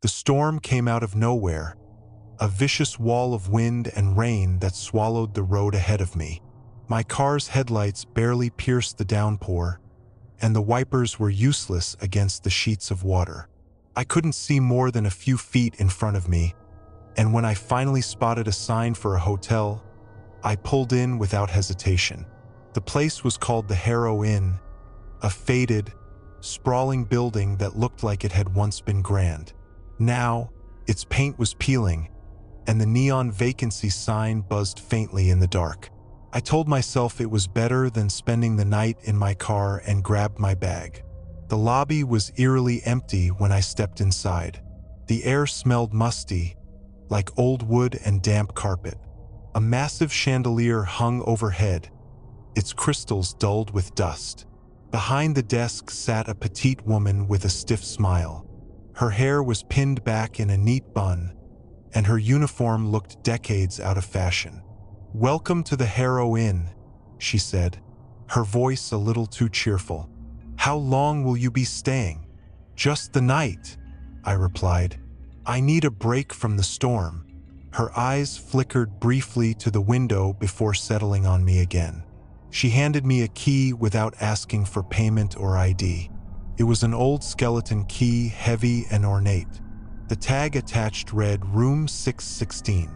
The storm came out of nowhere, a vicious wall of wind and rain that swallowed the road ahead of me. My car's headlights barely pierced the downpour, and the wipers were useless against the sheets of water. I couldn't see more than a few feet in front of me, and when I finally spotted a sign for a hotel, I pulled in without hesitation. The place was called the Harrow Inn, a faded, sprawling building that looked like it had once been grand. Now, its paint was peeling, and the neon vacancy sign buzzed faintly in the dark. I told myself it was better than spending the night in my car and grabbed my bag. The lobby was eerily empty when I stepped inside. The air smelled musty, like old wood and damp carpet. A massive chandelier hung overhead, its crystals dulled with dust. Behind the desk sat a petite woman with a stiff smile. Her hair was pinned back in a neat bun, and her uniform looked decades out of fashion. "Welcome to the Harrow Inn," she said, her voice a little too cheerful. "How long will you be staying?" "Just the night," I replied. "I need a break from the storm." Her eyes flickered briefly to the window before settling on me again. She handed me a key without asking for payment or ID. It was an old skeleton key, heavy and ornate. The tag attached read Room 616.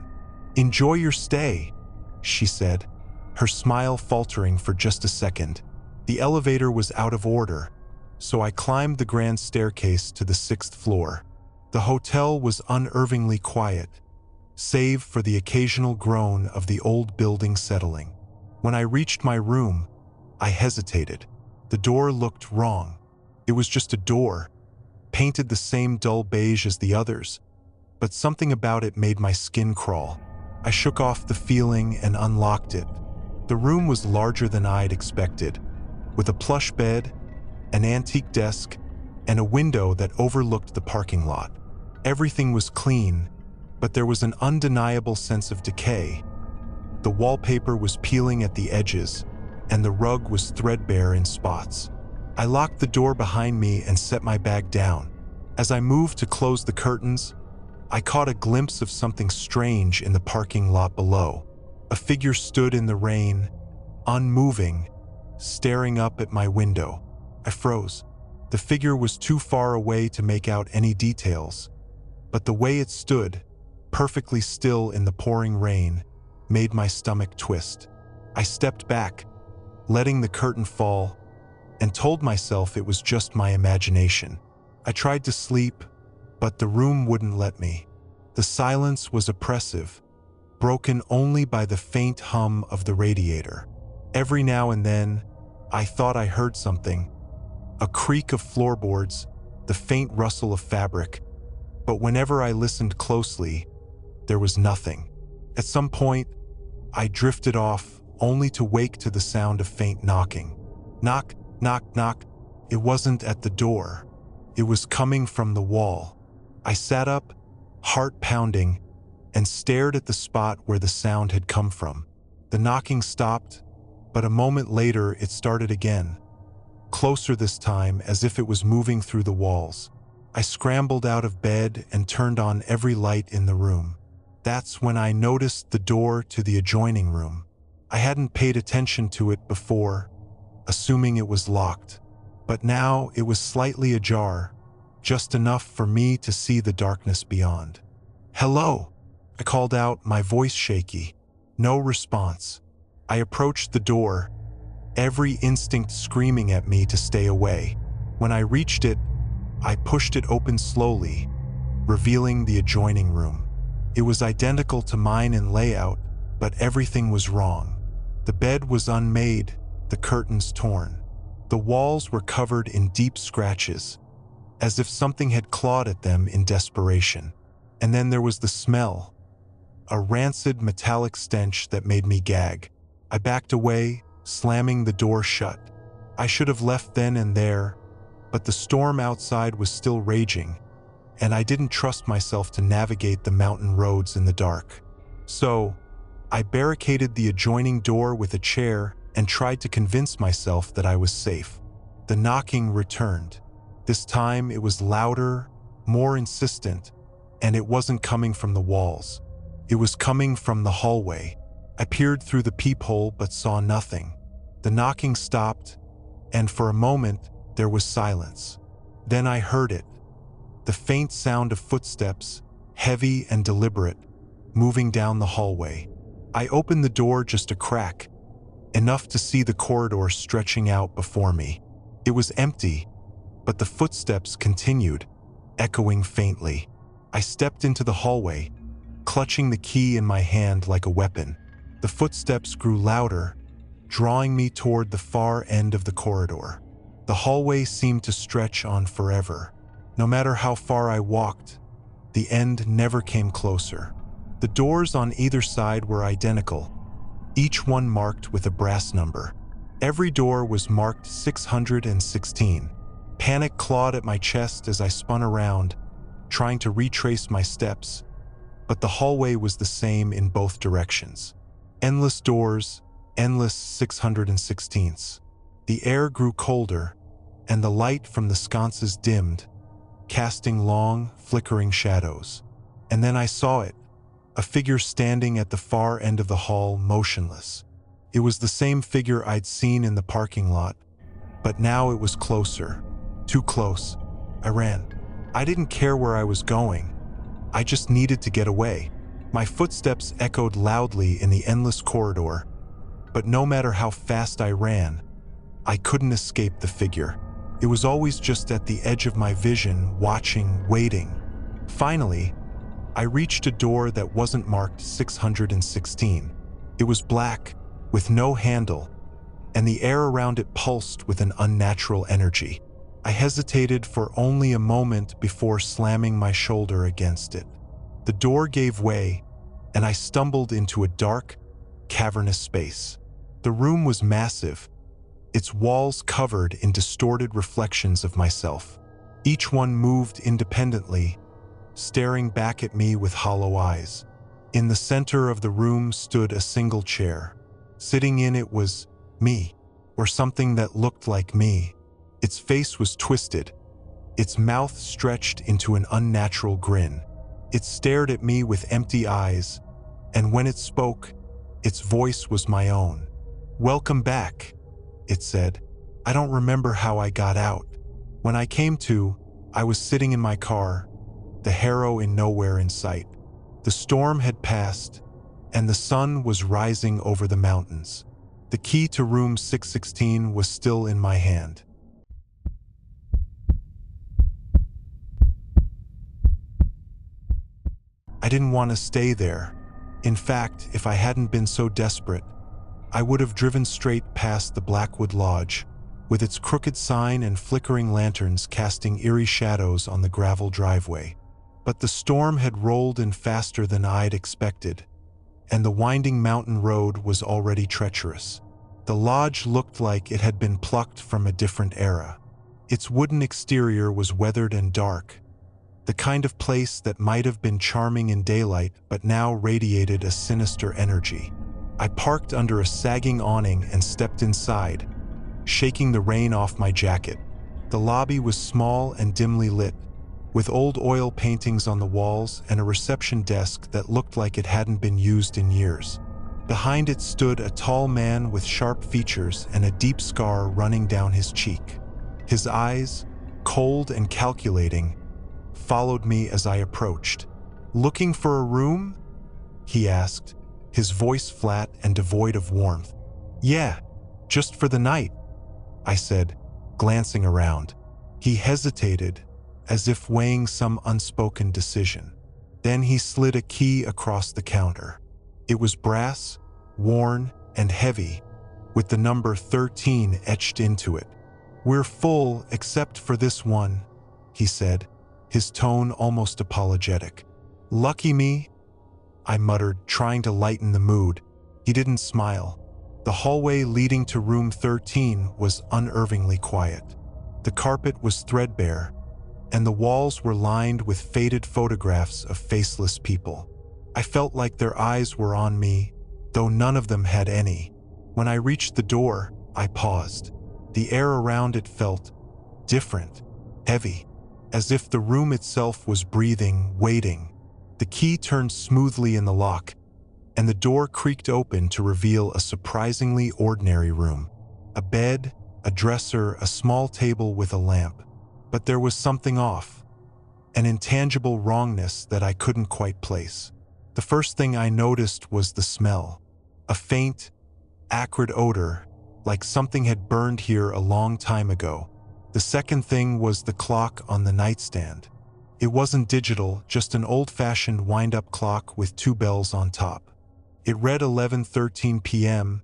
"Enjoy your stay," she said, her smile faltering for just a second. The elevator was out of order, so I climbed the grand staircase to the 6th floor. The hotel was unnervingly quiet, save for the occasional groan of the old building settling. When I reached my room, I hesitated. The door looked wrong. It was just a door, painted the same dull beige as the others, but something about it made my skin crawl. I shook off the feeling and unlocked it. The room was larger than I'd expected, with a plush bed, an antique desk, and a window that overlooked the parking lot. Everything was clean, but there was an undeniable sense of decay. The wallpaper was peeling at the edges, and the rug was threadbare in spots. I locked the door behind me and set my bag down. As I moved to close the curtains, I caught a glimpse of something strange in the parking lot below. A figure stood in the rain, unmoving, staring up at my window. I froze. The figure was too far away to make out any details, but the way it stood, perfectly still in the pouring rain, made my stomach twist. I stepped back, letting the curtain fall, and told myself it was just my imagination. I tried to sleep, but the room wouldn't let me. The silence was oppressive, broken only by the faint hum of the radiator. Every now and then, I thought I heard something, a creak of floorboards, the faint rustle of fabric, but whenever I listened closely, there was nothing. At some point, I drifted off, only to wake to the sound of faint knocking. Knock, knock, knock. It wasn't at the door. It was coming from the wall. I sat up, heart pounding, and stared at the spot where the sound had come from. The knocking stopped, but a moment later it started again, closer this time, as if it was moving through the walls. I scrambled out of bed and turned on every light in the room. That's when I noticed the door to the adjoining room. I hadn't paid attention to it before, assuming it was locked, but now it was slightly ajar, just enough for me to see the darkness beyond. "Hello," I called out, my voice shaky. No response. I approached the door, every instinct screaming at me to stay away. When I reached it, I pushed it open slowly, revealing the adjoining room. It was identical to mine in layout, but everything was wrong. The bed was unmade, the curtains torn. The walls were covered in deep scratches, as if something had clawed at them in desperation. And then there was the smell, a rancid metallic stench that made me gag. I backed away, slamming the door shut. I should have left then and there, but the storm outside was still raging, and I didn't trust myself to navigate the mountain roads in the dark. So, I barricaded the adjoining door with a chair and tried to convince myself that I was safe. The knocking returned. This time it was louder, more insistent, and it wasn't coming from the walls. It was coming from the hallway. I peered through the peephole but saw nothing. The knocking stopped, and for a moment there was silence. Then I heard it, the faint sound of footsteps, heavy and deliberate, moving down the hallway. I opened the door just a crack, enough to see the corridor stretching out before me. It was empty, but the footsteps continued, echoing faintly. I stepped into the hallway, clutching the key in my hand like a weapon. The footsteps grew louder, drawing me toward the far end of the corridor. The hallway seemed to stretch on forever. No matter how far I walked, the end never came closer. The doors on either side were identical, each one marked with a brass number. Every door was marked 616. Panic clawed at my chest as I spun around, trying to retrace my steps, but the hallway was the same in both directions. Endless doors, endless 616ths. The air grew colder, and the light from the sconces dimmed, casting long, flickering shadows. And then I saw it, a figure standing at the far end of the hall, motionless. It was the same figure I'd seen in the parking lot, but now it was closer. Too close. I ran. I didn't care where I was going. I just needed to get away. My footsteps echoed loudly in the endless corridor, but no matter how fast I ran, I couldn't escape the figure. It was always just at the edge of my vision, watching, waiting. Finally, I reached a door that wasn't marked 616. It was black, with no handle, and the air around it pulsed with an unnatural energy. I hesitated for only a moment before slamming my shoulder against it. The door gave way, and I stumbled into a dark, cavernous space. The room was massive, its walls covered in distorted reflections of myself. Each one moved independently, staring back at me with hollow eyes. In the center of the room stood a single chair. Sitting in it was me, or something that looked like me. Its face was twisted, its mouth stretched into an unnatural grin. It stared at me with empty eyes, and when it spoke, its voice was my own. "Welcome back," it said. "I don't remember how I got out. When I came to, I was sitting in my car, the harrow in nowhere in sight. The storm had passed, and the sun was rising over the mountains. The key to room 616 was still in my hand. I didn't want to stay there. In fact, if I hadn't been so desperate, I would have driven straight past the Blackwood Lodge, with its crooked sign and flickering lanterns casting eerie shadows on the gravel driveway. But the storm had rolled in faster than I'd expected, and the winding mountain road was already treacherous. The lodge looked like it had been plucked from a different era. Its wooden exterior was weathered and dark, the kind of place that might have been charming in daylight but now radiated a sinister energy. I parked under a sagging awning and stepped inside, shaking the rain off my jacket. The lobby was small and dimly lit, with old oil paintings on the walls and a reception desk that looked like it hadn't been used in years. Behind it stood a tall man with sharp features and a deep scar running down his cheek. His eyes, cold and calculating, followed me as I approached. "Looking for a room?" he asked, his voice flat and devoid of warmth. "Yeah, just for the night," I said, glancing around. He hesitated, as if weighing some unspoken decision. Then he slid a key across the counter. It was brass, worn, and heavy, with the number 13 etched into it. "We're full except for this one," he said, his tone almost apologetic. "Lucky me," I muttered, trying to lighten the mood. He didn't smile. The hallway leading to room 13 was unervingly quiet. The carpet was threadbare, and the walls were lined with faded photographs of faceless people. I felt like their eyes were on me, though none of them had any. When I reached the door, I paused. The air around it felt different, heavy. as if the room itself was breathing, waiting. The key turned smoothly in the lock, and the door creaked open to reveal a surprisingly ordinary room. A bed, a dresser, a small table with a lamp. But there was something off, an intangible wrongness that I couldn't quite place. The first thing I noticed was the smell. A faint, acrid odor, like something had burned here a long time ago. The second thing was the clock on the nightstand. It wasn't digital, just an old-fashioned wind-up clock with 2 bells on top. It read 11:13 p.m.,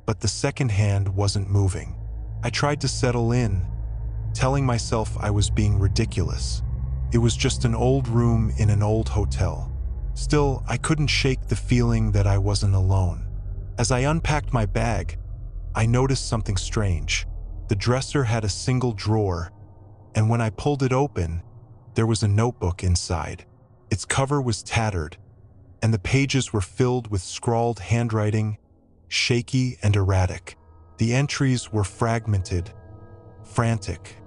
but the second hand wasn't moving. I tried to settle in, telling myself I was being ridiculous. It was just an old room in an old hotel. Still, I couldn't shake the feeling that I wasn't alone. As I unpacked my bag, I noticed something strange. The dresser had a single drawer, and when I pulled it open, there was a notebook inside. Its cover was tattered, and the pages were filled with scrawled handwriting, shaky and erratic. The entries were fragmented, frantic.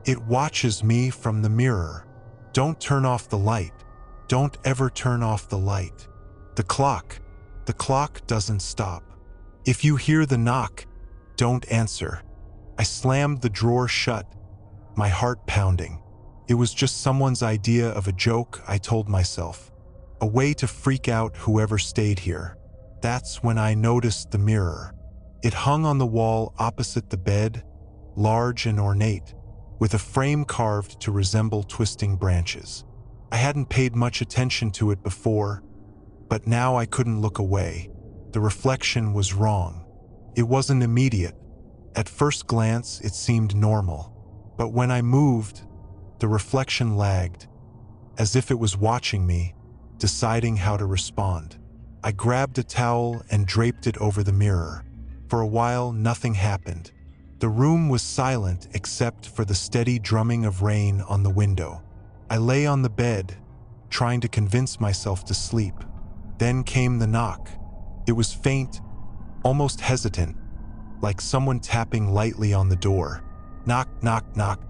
"It watches me from the mirror. Don't turn off the light. Don't ever turn off the light. The clock doesn't stop. If you hear the knock, don't answer." I slammed the drawer shut, my heart pounding. It was just someone's idea of a joke, I told myself. A way to freak out whoever stayed here. That's when I noticed the mirror. It hung on the wall opposite the bed, large and ornate, with a frame carved to resemble twisting branches. I hadn't paid much attention to it before, but now I couldn't look away. The reflection was wrong. It wasn't immediate. At first glance, it seemed normal. But when I moved, the reflection lagged, as if it was watching me, deciding how to respond. I grabbed a towel and draped it over the mirror. For a while, nothing happened. The room was silent except for the steady drumming of rain on the window. I lay on the bed, trying to convince myself to sleep. Then came the knock. It was faint, almost hesitant, like someone tapping lightly on the door. "Knock, knock, knock.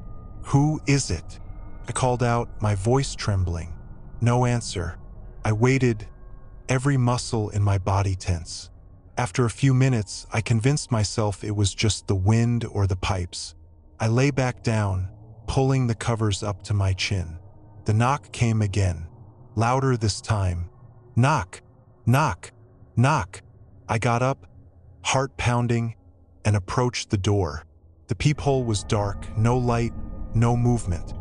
Who is it?" I called out, my voice trembling. No answer. I waited, every muscle in my body tense. After a few minutes, I convinced myself it was just the wind or the pipes. I lay back down, pulling the covers up to my chin. The knock came again, louder this time. "Knock, knock, knock." I got up, heart pounding, and approached the door. The peephole was dark, no light, no movement.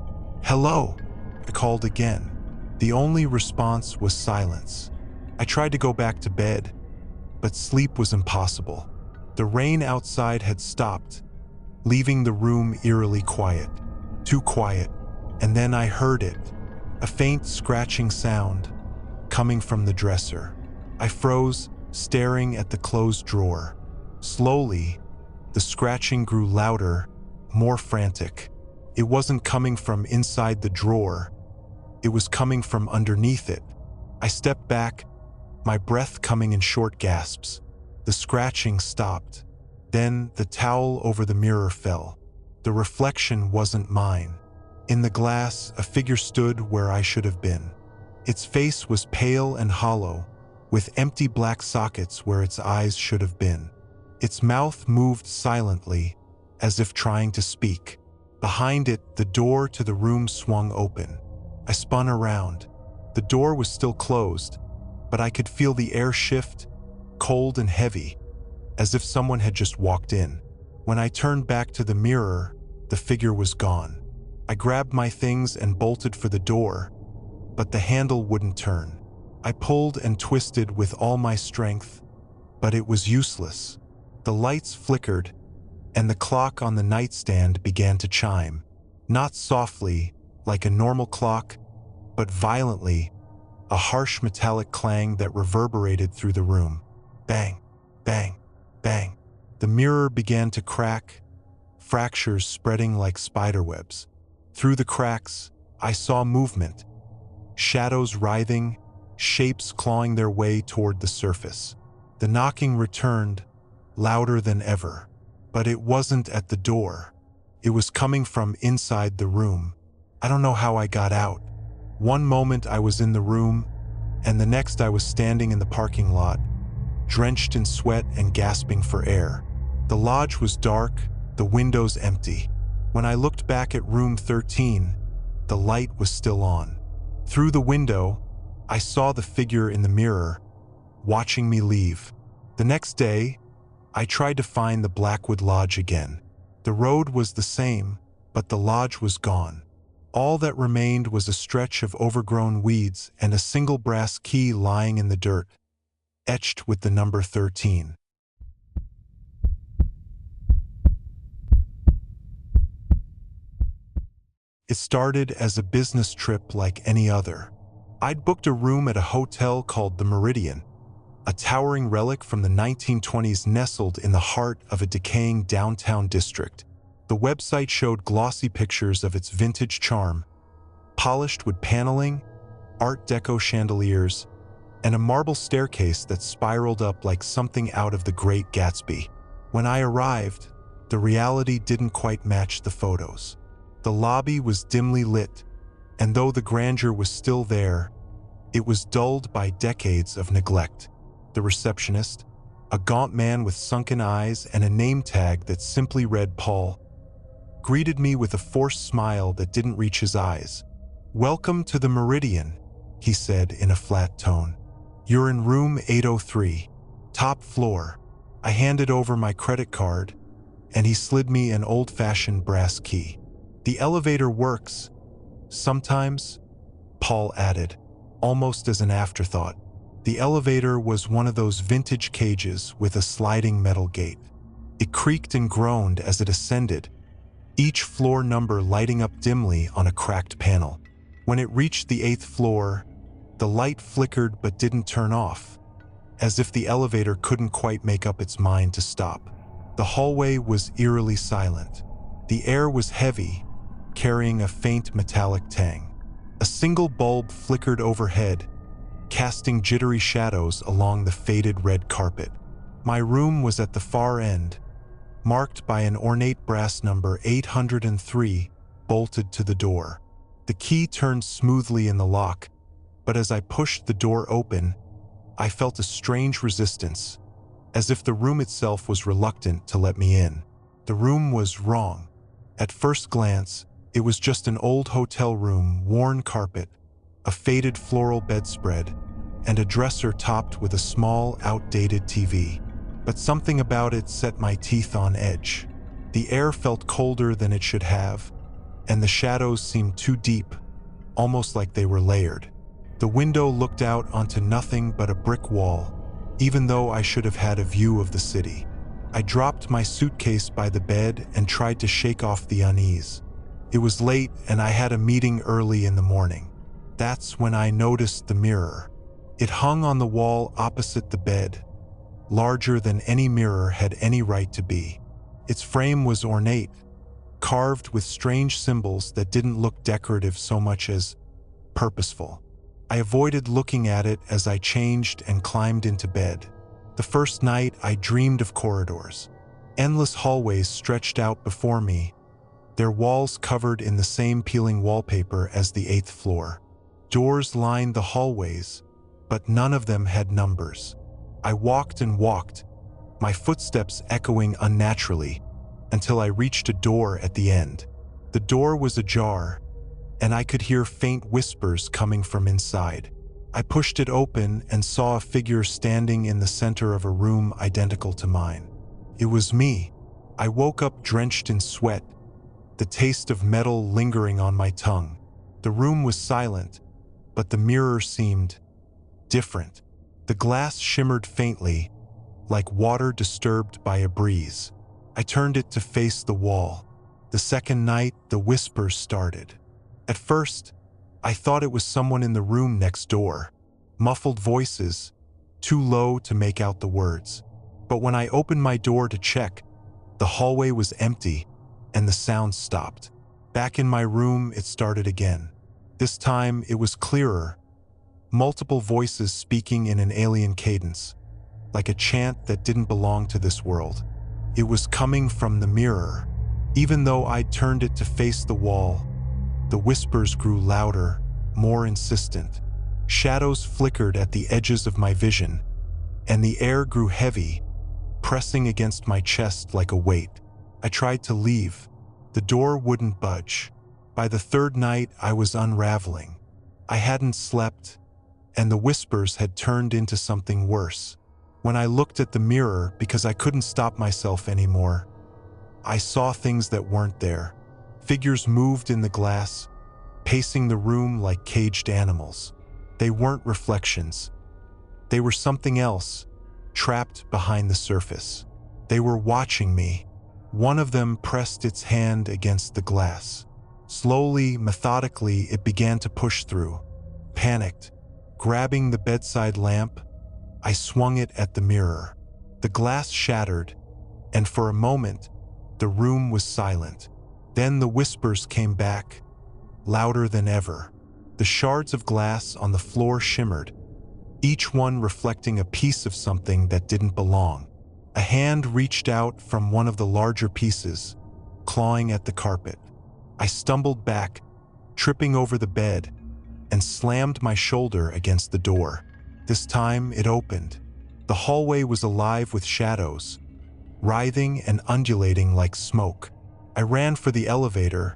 "Hello," I called again. The only response was silence. I tried to go back to bed, but sleep was impossible. The rain outside had stopped, leaving the room eerily quiet. Too quiet. And then I heard it, a faint scratching sound coming from the dresser. I froze, staring at the closed drawer. Slowly, the scratching grew louder, more frantic. It wasn't coming from inside the drawer. It was coming from underneath it. I stepped back, my breath coming in short gasps. The scratching stopped. Then the towel over the mirror fell. The reflection wasn't mine. In the glass, a figure stood where I should have been. Its face was pale and hollow, with empty black sockets where its eyes should have been. Its mouth moved silently, as if trying to speak. Behind it, the door to the room swung open. I spun around. The door was still closed, but I could feel the air shift, cold and heavy, as if someone had just walked in. When I turned back to the mirror, the figure was gone. I grabbed my things and bolted for the door, but the handle wouldn't turn. I pulled and twisted with all my strength, but it was useless. The lights flickered, and the clock on the nightstand began to chime. Not softly, like a normal clock, but violently, a harsh metallic clang that reverberated through the room. Bang, bang, bang. The mirror began to crack, fractures spreading like spiderwebs. Through the cracks, I saw movement. Shadows writhing, shapes clawing their way toward the surface. The knocking returned, louder than ever. But it wasn't at the door. It was coming from inside the room. I don't know how I got out. One moment I was in the room, and the next I was standing in the parking lot, drenched in sweat and gasping for air. The lodge was dark, the windows empty. When I looked back at room 13, the light was still on. Through the window, I saw the figure in the mirror, watching me leave. The next day, I tried to find the Blackwood Lodge again. The road was the same, but the lodge was gone. All that remained was a stretch of overgrown weeds and a single brass key lying in the dirt, etched with the number 13. It started as a business trip like any other. I'd booked a room at a hotel called the Meridian, a towering relic from the 1920s nestled in the heart of a decaying downtown district. The website showed glossy pictures of its vintage charm, polished wood paneling, Art Deco chandeliers, and a marble staircase that spiraled up like something out of The Great Gatsby. When I arrived, the reality didn't quite match the photos. The lobby was dimly lit, and though the grandeur was still there, it was dulled by decades of neglect. The receptionist, a gaunt man with sunken eyes and a name tag that simply read Paul, greeted me with a forced smile that didn't reach his eyes. "Welcome to the Meridian," he said in a flat tone. "You're in room 803, top floor." I handed over my credit card, and he slid me an old-fashioned brass key. "The elevator works sometimes," Paul added, almost as an afterthought. The elevator was one of those vintage cages with a sliding metal gate. It creaked and groaned as it ascended, each floor number lighting up dimly on a cracked panel. When it reached the 8th floor, the light flickered but didn't turn off, as if the elevator couldn't quite make up its mind to stop. The hallway was eerily silent. The air was heavy, carrying a faint metallic tang. A single bulb flickered overhead, casting jittery shadows along the faded red carpet. My room was at the far end, marked by an ornate brass number 803 bolted to the door. The key turned smoothly in the lock, but as I pushed the door open, I felt a strange resistance, as if the room itself was reluctant to let me in. The room was wrong. At first glance, it was just an old hotel room, worn carpet, a faded floral bedspread, and a dresser topped with a small, outdated TV. But something about it set my teeth on edge. The air felt colder than it should have, and the shadows seemed too deep, almost like they were layered. The window looked out onto nothing but a brick wall, even though I should have had a view of the city. I dropped my suitcase by the bed and tried to shake off the unease. It was late and I had a meeting early in the morning. That's when I noticed the mirror. It hung on the wall opposite the bed, larger than any mirror had any right to be. Its frame was ornate, carved with strange symbols that didn't look decorative so much as purposeful. I avoided looking at it as I changed and climbed into bed. The first night, I dreamed of corridors. Endless hallways stretched out before me, their walls covered in the same peeling wallpaper as the 8th floor. Doors lined the hallways, but none of them had numbers. I walked and walked, my footsteps echoing unnaturally, until I reached a door at the end. The door was ajar, and I could hear faint whispers coming from inside. I pushed it open and saw a figure standing in the center of a room identical to mine. It was me. I woke up drenched in sweat, the taste of metal lingering on my tongue. The room was silent, but the mirror seemed different. The glass shimmered faintly, like water disturbed by a breeze. I turned it to face the wall. The second night, the whispers started. At first, I thought it was someone in the room next door. Muffled voices, too low to make out the words. But when I opened my door to check, the hallway was empty, and the sound stopped. Back in my room, it started again. This time, it was clearer. Multiple voices speaking in an alien cadence, like a chant that didn't belong to this world. It was coming from the mirror. Even though I'd turned it to face the wall, The whispers grew louder, more insistent. Shadows flickered at the edges of my vision, and the air grew heavy, pressing against my chest like a weight. I tried to leave. The door wouldn't budge. By the third night, I was unraveling. I hadn't slept, and the whispers had turned into something worse. When I looked at the mirror because I couldn't stop myself anymore, I saw things that weren't there. Figures moved in the glass, pacing the room like caged animals. They weren't reflections. They were something else, trapped behind the surface. They were watching me. One of them pressed its hand against the glass. Slowly, methodically, it began to push through. Panicked, grabbing the bedside lamp, I swung it at the mirror. The glass shattered, and for a moment, the room was silent. Then the whispers came back, louder than ever. The shards of glass on the floor shimmered, each one reflecting a piece of something that didn't belong. A hand reached out from one of the larger pieces, clawing at the carpet. I stumbled back, tripping over the bed, and slammed my shoulder against the door. This time it opened. The hallway was alive with shadows, writhing and undulating like smoke. I ran for the elevator,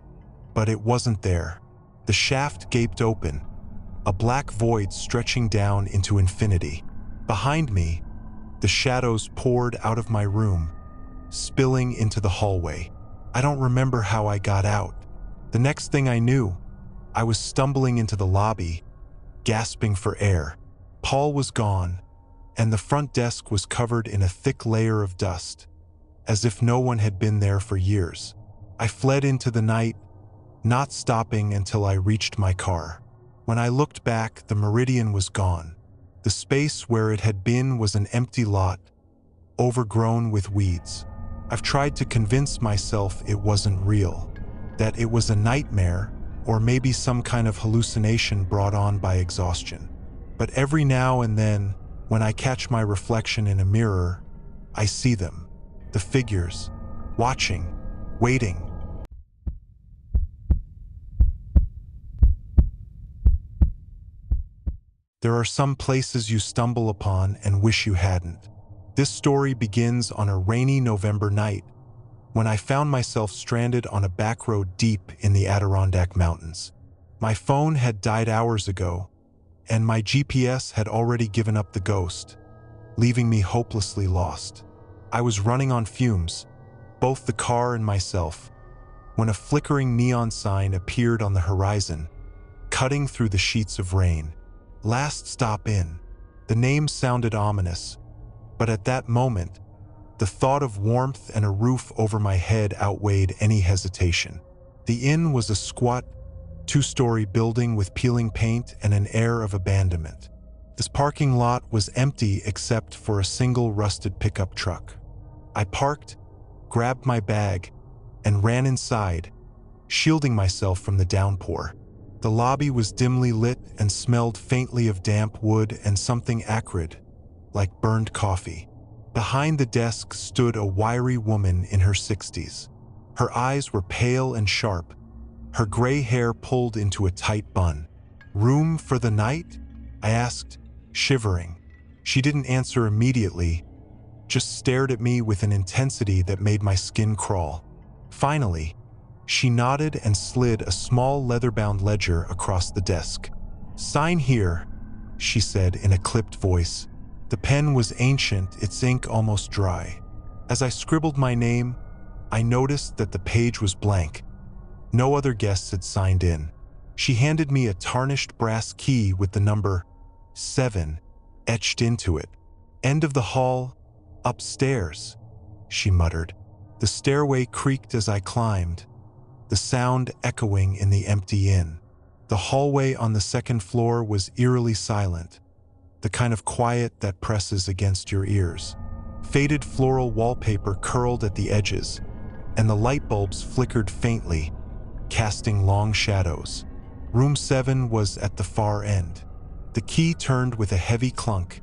but it wasn't there. The shaft gaped open, a black void stretching down into infinity. Behind me, the shadows poured out of my room, spilling into the hallway. I don't remember how I got out. The next thing I knew, I was stumbling into the lobby, gasping for air. Paul was gone, and the front desk was covered in a thick layer of dust, as if no one had been there for years. I fled into the night, not stopping until I reached my car. When I looked back, the Meridian was gone. The space where it had been was an empty lot, overgrown with weeds. I've tried to convince myself it wasn't real, that it was a nightmare or maybe some kind of hallucination brought on by exhaustion. But every now and then, when I catch my reflection in a mirror, I see them, the figures, watching, waiting. There are some places you stumble upon and wish you hadn't. This story begins on a rainy November night, when I found myself stranded on a back road deep in the Adirondack Mountains. My phone had died hours ago, and my GPS had already given up the ghost, leaving me hopelessly lost. I was running on fumes, both the car and myself, when a flickering neon sign appeared on the horizon, cutting through the sheets of rain. Last Stop Inn. The name sounded ominous, but at that moment, the thought of warmth and a roof over my head outweighed any hesitation. The inn was a squat, two-story building with peeling paint and an air of abandonment. This parking lot was empty except for a single rusted pickup truck. I parked, grabbed my bag, and ran inside, shielding myself from the downpour. The lobby was dimly lit and smelled faintly of damp wood and something acrid, like burned coffee. Behind the desk stood a wiry woman in her 60s. Her eyes were pale and sharp, her gray hair pulled into a tight bun. "Room for the night?" I asked, shivering. She didn't answer immediately, just stared at me with an intensity that made my skin crawl. Finally, she nodded and slid a small leather-bound ledger across the desk. "Sign here," she said in a clipped voice. The pen was ancient, its ink almost dry. As I scribbled my name, I noticed that the page was blank. No other guests had signed in. She handed me a tarnished brass key with the number 7 etched into it. "End of the hall, upstairs," she muttered. The stairway creaked as I climbed, the sound echoing in the empty inn. The hallway on the second floor was eerily silent, the kind of quiet that presses against your ears. Faded floral wallpaper curled at the edges, and the light bulbs flickered faintly, casting long shadows. Room 7 was at the far end. The key turned with a heavy clunk,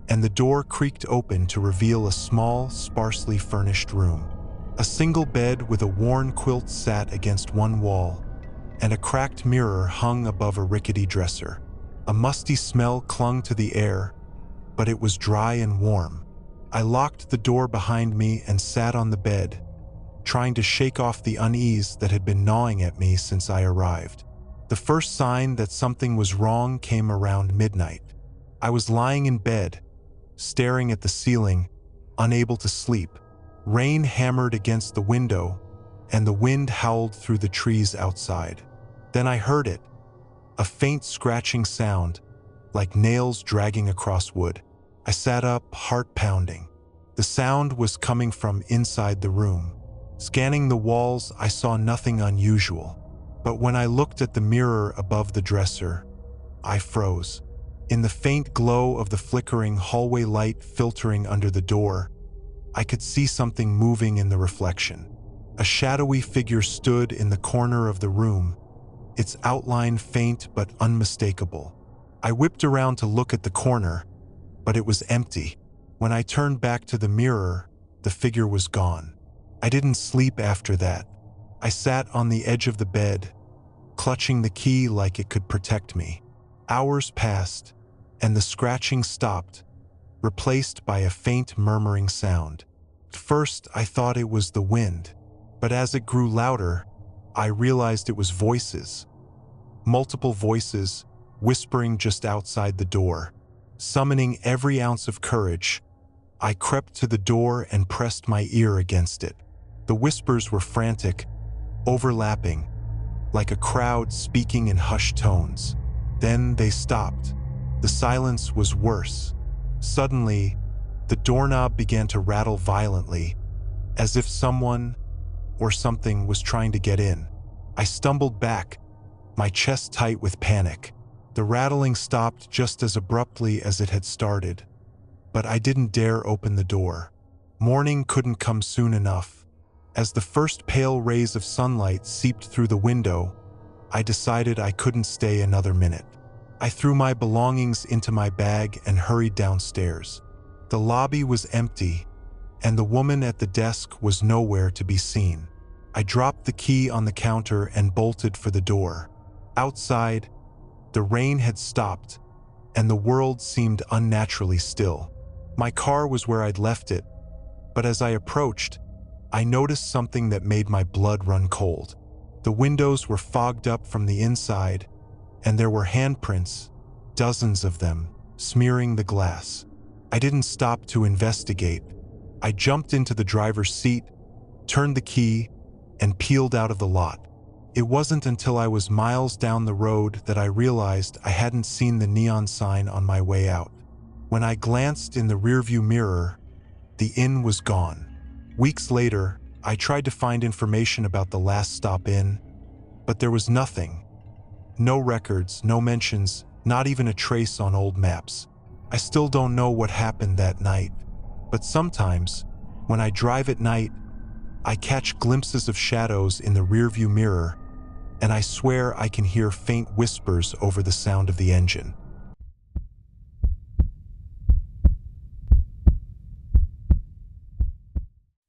and the door creaked open to reveal a small, sparsely furnished room. A single bed with a worn quilt sat against one wall, and a cracked mirror hung above a rickety dresser. A musty smell clung to the air, but it was dry and warm. I locked the door behind me and sat on the bed, trying to shake off the unease that had been gnawing at me since I arrived. The first sign that something was wrong came around midnight. I was lying in bed, staring at the ceiling, unable to sleep. Rain hammered against the window, and the wind howled through the trees outside. Then I heard it, a faint scratching sound, like nails dragging across wood. I sat up, heart pounding. The sound was coming from inside the room. Scanning the walls, I saw nothing unusual. But when I looked at the mirror above the dresser, I froze. In the faint glow of the flickering hallway light filtering under the door, I could see something moving in the reflection. A shadowy figure stood in the corner of the room, its outline faint but unmistakable. I whipped around to look at the corner, but it was empty. When I turned back to the mirror, the figure was gone. I didn't sleep after that. I sat on the edge of the bed, clutching the key like it could protect me. Hours passed, and the scratching stopped, replaced by a faint murmuring sound. At first, I thought it was the wind, but as it grew louder, I realized it was voices. Multiple voices, whispering just outside the door. Summoning every ounce of courage, I crept to the door and pressed my ear against it. The whispers were frantic, overlapping, like a crowd speaking in hushed tones. Then they stopped. The silence was worse. Suddenly, the doorknob began to rattle violently, as if someone or something was trying to get in. I stumbled back, my chest tight with panic. The rattling stopped just as abruptly as it had started, but I didn't dare open the door. Morning couldn't come soon enough. As the first pale rays of sunlight seeped through the window, I decided I couldn't stay another minute. I threw my belongings into my bag and hurried downstairs. The lobby was empty, and the woman at the desk was nowhere to be seen. I dropped the key on the counter and bolted for the door. Outside, the rain had stopped, and the world seemed unnaturally still. My car was where I'd left it, but as I approached, I noticed something that made my blood run cold. The windows were fogged up from the inside, and there were handprints, dozens of them, smearing the glass. I didn't stop to investigate. I jumped into the driver's seat, turned the key, and peeled out of the lot. It wasn't until I was miles down the road that I realized I hadn't seen the neon sign on my way out. When I glanced in the rearview mirror, the inn was gone. Weeks later, I tried to find information about the last stop inn, but there was nothing. No records, no mentions, not even a trace on old maps. I still don't know what happened that night, but sometimes, when I drive at night, I catch glimpses of shadows in the rearview mirror, and I swear I can hear faint whispers over the sound of the engine.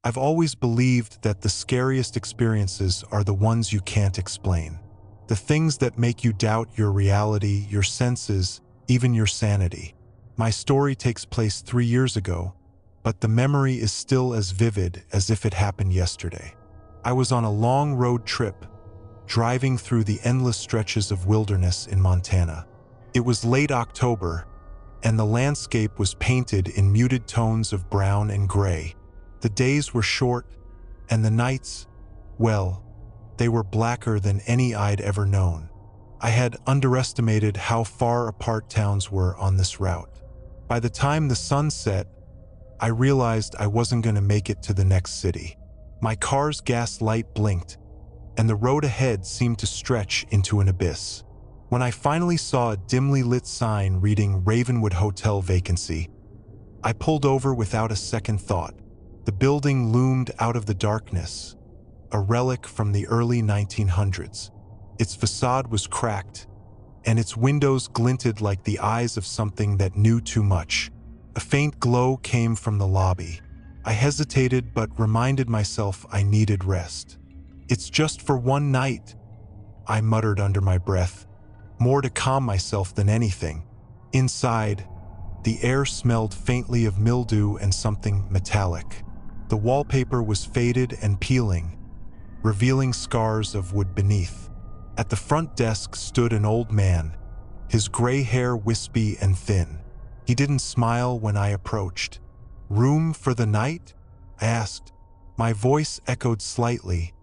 I've always believed that the scariest experiences are the ones you can't explain. The things that make you doubt your reality, your senses, even your sanity. My story takes place 3 years ago, but the memory is still as vivid as if it happened yesterday. I was on a long road trip, driving through the endless stretches of wilderness in Montana. It was late October, and the landscape was painted in muted tones of brown and gray. The days were short, and the nights, well, they were blacker than any I'd ever known. I had underestimated how far apart towns were on this route. By the time the sun set, I realized I wasn't going to make it to the next city. My car's gas light blinked, and the road ahead seemed to stretch into an abyss. When I finally saw a dimly lit sign reading Ravenwood Hotel vacancy, I pulled over without a second thought. The building loomed out of the darkness, a relic from the early 1900s. Its facade was cracked, and its windows glinted like the eyes of something that knew too much. A faint glow came from the lobby. I hesitated but reminded myself I needed rest. "It's just for one night," I muttered under my breath, more to calm myself than anything. Inside, the air smelled faintly of mildew and something metallic. The wallpaper was faded and peeling, revealing scars of wood beneath. At the front desk stood an old man, his gray hair wispy and thin. He didn't smile when I approached. "Room for the night?" I asked. My voice echoed slightly,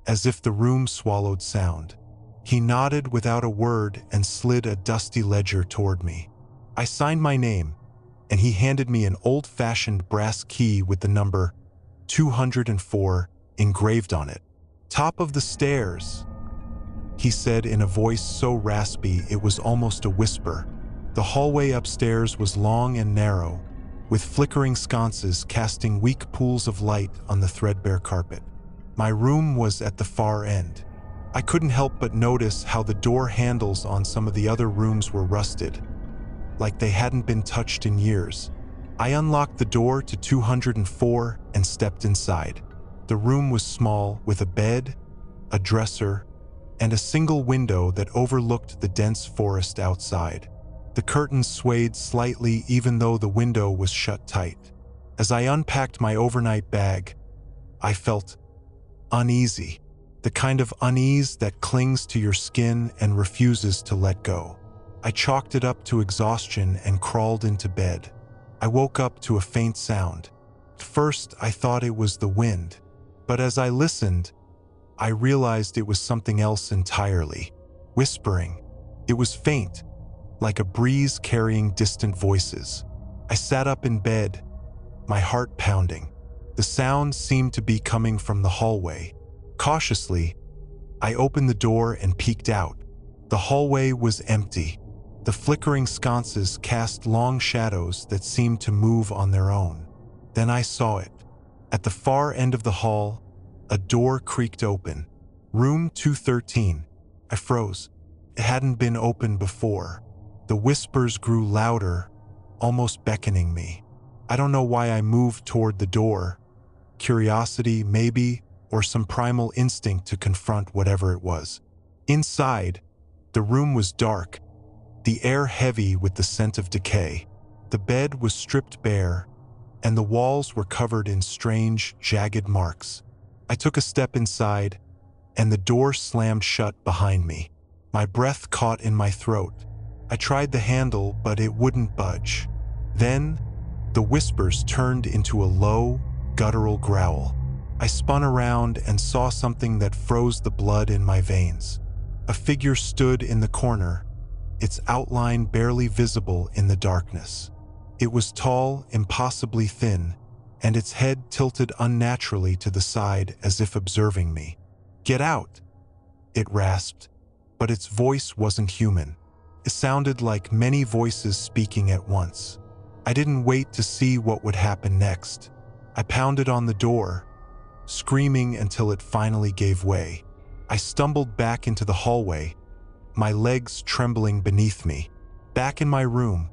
as if the room swallowed sound. He nodded without a word and slid a dusty ledger toward me. I signed my name, and he handed me an old-fashioned brass key with the number 204 engraved on it. "Top of the stairs," he said in a voice so raspy it was almost a whisper. The hallway upstairs was long and narrow, with flickering sconces casting weak pools of light on the threadbare carpet. My room was at the far end. I couldn't help but notice how the door handles on some of the other rooms were rusted, like they hadn't been touched in years. I unlocked the door to 204 and stepped inside. The room was small, with a bed, a dresser, and a single window that overlooked the dense forest outside. The curtains swayed slightly even though the window was shut tight. As I unpacked my overnight bag, I felt uneasy, the kind of unease that clings to your skin and refuses to let go. I chalked it up to exhaustion and crawled into bed. I woke up to a faint sound. At first, I thought it was the wind, but as I listened, I realized it was something else entirely. Whispering. It was faint, like a breeze carrying distant voices. I sat up in bed, my heart pounding. The sound seemed to be coming from the hallway. Cautiously, I opened the door and peeked out. The hallway was empty. The flickering sconces cast long shadows that seemed to move on their own. Then I saw it. At the far end of the hall, a door creaked open. Room 213. I froze. It hadn't been opened before. The whispers grew louder, almost beckoning me. I don't know why I moved toward the door. Curiosity, maybe, or some primal instinct to confront whatever it was. Inside, the room was dark, the air heavy with the scent of decay. The bed was stripped bare, and the walls were covered in strange, jagged marks. I took a step inside, and the door slammed shut behind me. My breath caught in my throat. I tried the handle, but it wouldn't budge. Then, the whispers turned into a low, guttural growl. I spun around and saw something that froze the blood in my veins. A figure stood in the corner, its outline barely visible in the darkness. It was tall, impossibly thin, and its head tilted unnaturally to the side as if observing me. "Get out!" it rasped, but its voice wasn't human. It sounded like many voices speaking at once. I didn't wait to see what would happen next. I pounded on the door, screaming until it finally gave way. I stumbled back into the hallway, my legs trembling beneath me. Back in my room,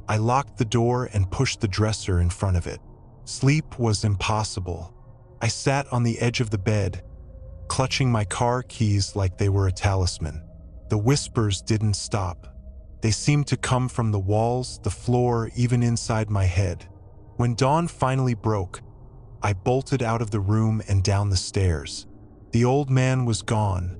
I locked the door and pushed the dresser in front of it. Sleep was impossible. I sat on the edge of the bed, clutching my car keys like they were a talisman. The whispers didn't stop. They seemed to come from the walls, the floor, even inside my head. When dawn finally broke, I bolted out of the room and down the stairs. The old man was gone,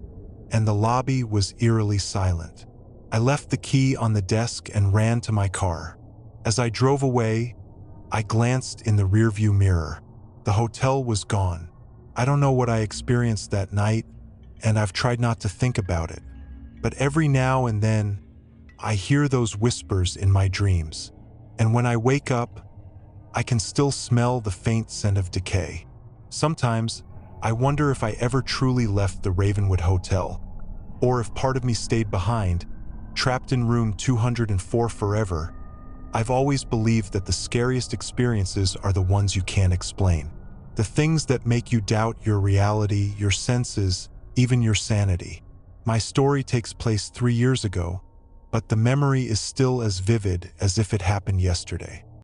and the lobby was eerily silent. I left the key on the desk and ran to my car. As I drove away, I glanced in the rearview mirror. The hotel was gone. I don't know what I experienced that night, and I've tried not to think about it. But every now and then, I hear those whispers in my dreams. And when I wake up, I can still smell the faint scent of decay. Sometimes, I wonder if I ever truly left the Ravenwood Hotel, or if part of me stayed behind, trapped in room 204 forever. I've always believed that the scariest experiences are the ones you can't explain. The things that make you doubt your reality, your senses, even your sanity. My story takes place 3 years ago, but the memory is still as vivid as if it happened yesterday.